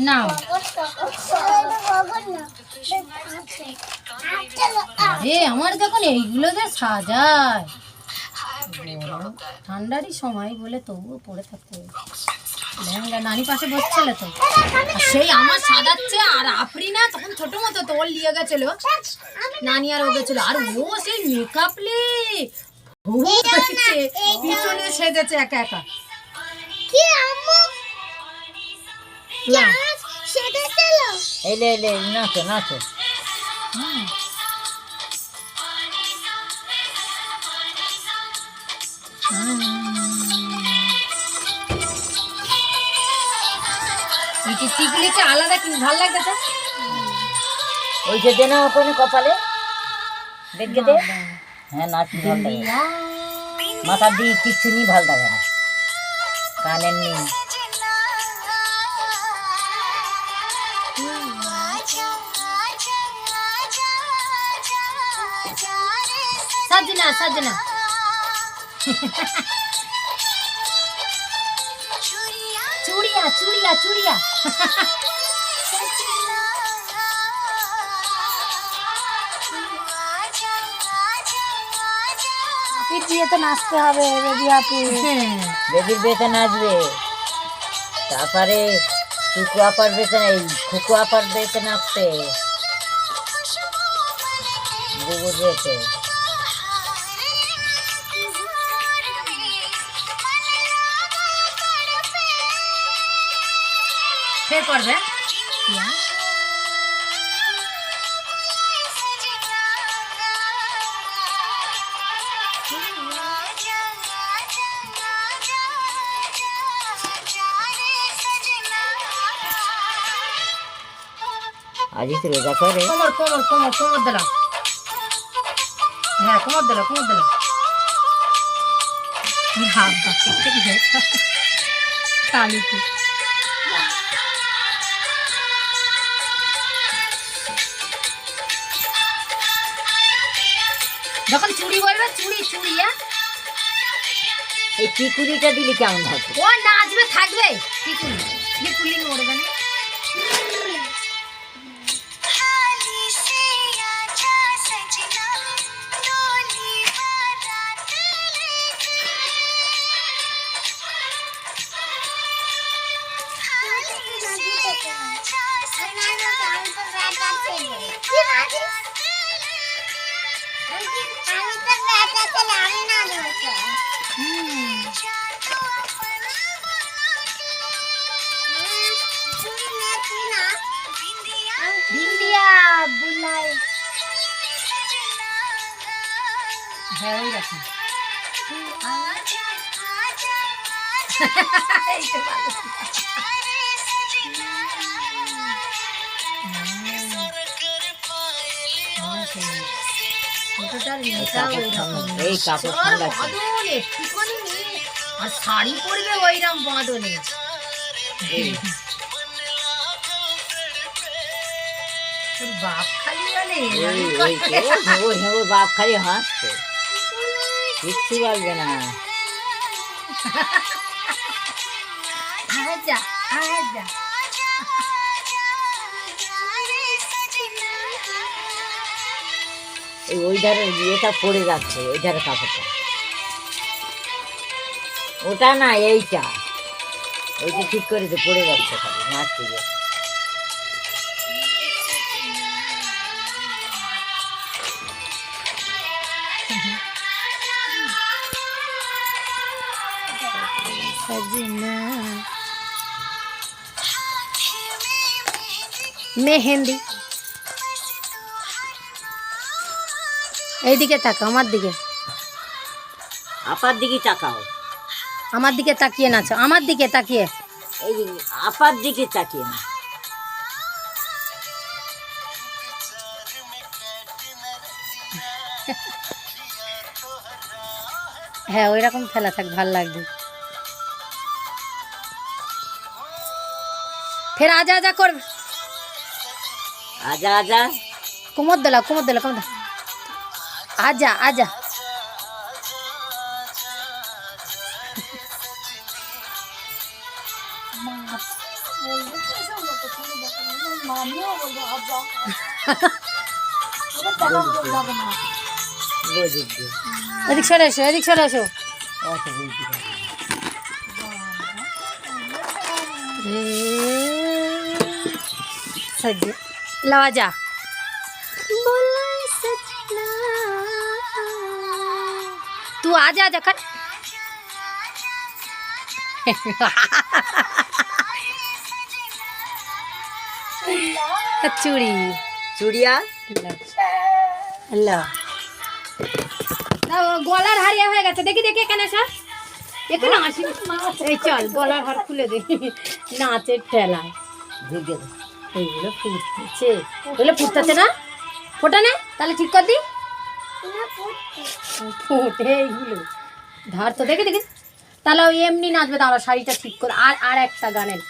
না আরে আমার যখন এইগুলো যে সাজায়, ঠান্ডারই সময় বলে তবুও পড়ে থাকতে হবে। লেহেঙ্গা নানি পাশে বসছিল তো, সেই আমার সাজাচ্ছে আর আফরিনা তখন ছোট মতো তো, ওর লিয়ে গেছিল নানি আর ও গেছিল, আর ও সেই মেকআপ লে পিছনে সেজেছে একা একা। কি আম্মু সেজেছিল? এলে এলে নাচো নাচো। টিকলিটা আলাদা কি ভালো লাগছে। ওই যে দেনা ওখানে কপালে দেখে দে। হ্যাঁ নাচ ভালো লাগে, মাথার দিয়ে কিচ্ছু নেই, ভালো লাগে না, কানের নেই। সাজনা সাজনা চুড়িয়া চুড়িয়া চুড়িয়া বিয়েতে নাচতে হবে রেডি আপু। বেবির বিয়েতে নাচবে, তারপরে টুকু আপার বিয়েতে, এই খুকু আপার বিয়েতে নাচতে, বুবুর বিয়েতে। ফের করবে আজই তো রোজা করে। কোমর কোমর কোমর কোমর দিলাম, হ্যাঁ কোমর দিলাম কোমর দিলাম। কালিতে যখন চুড়ি বলবে চুড়ি চুড়িয়া, এই টিকুলিটা দিলে কেমন হবে? ও নাচবে থাকবে, টিকুলি টিকুলি নড়বে না। বিন্দিয়া বুলাই হ্যাঁ ওই রকম। এই কাপড় ঠান্ডা আর শাড়ি পরবে ওইরকম বাঁধনে। বাপ খালি বাপ খালি হাসছে, কিচ্ছু বলবে না। আজা আজা ওই ধারে ইয়েটা পড়ে যাচ্ছে, ওই ধারে কাপড়টা, ওটা না এইটা, ওইটা ঠিক করেছে, পড়ে যাচ্ছে খালি নাচতে গিয়ে। মেহেন্দি এইদিকে তাকা, আমার দিকে, আপার দিকে তাকাও, আমার দিকে তাকিয়ে নাচো, আমার দিকে তাকিয়ে। এই আপার দিকে তাকিয়ে না। হ্যাঁ ওই রকম খেলা থাক, ভাল লাগবে। ফের আজা আজা করবে, আজা আজা কোমর দিলা কোমর দিলা কোমর দিলা, আজা আজা। এদিক সরে এসো, এদিক সরে এসো। लवा जा तू आ जा जा कर चूड़ी চুড়িয়া গলার হারিয়া হয়ে গেছে দেখি দেখি এখানে স্যার এখানে আসি এই চল গলার হার খুলে দেখি নাচের ঠেলায় ঢুকে এইগুলো ফুটছে এগুলো ফুটতেছে না ফোটা না তাহলে ঠিক কর দি ফোটে এইগুলো ধার তো দেখে দেখি তাহলে ওই এমনি নাচবে দাঁড়া শাড়িটা ঠিক করে আর আর একটা গানের